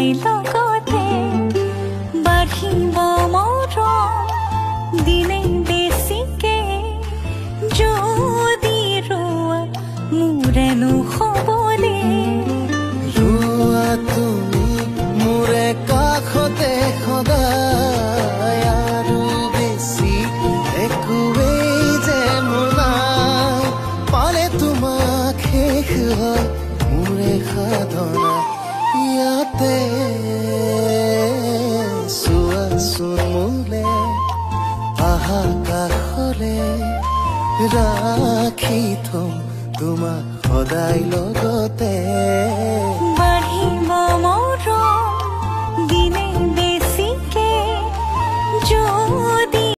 সদায় লগতে বাঢ়িব মৰম দিনে বেছিকে যদি ৰোৱা মোৰেনো হ'বলে ৰোৱা তুমি মোৰে কাষতে সদায় আৰু বেছি একোৱেই যে মোৰ নাই পালে তোমাক শেষ হয় মোৰে সাধনা ইয়াতে চোৱাচোন মোলে আহা কাষলে ৰাখি থম তোমাক সদায় লগতে বাঢ়িব মৰম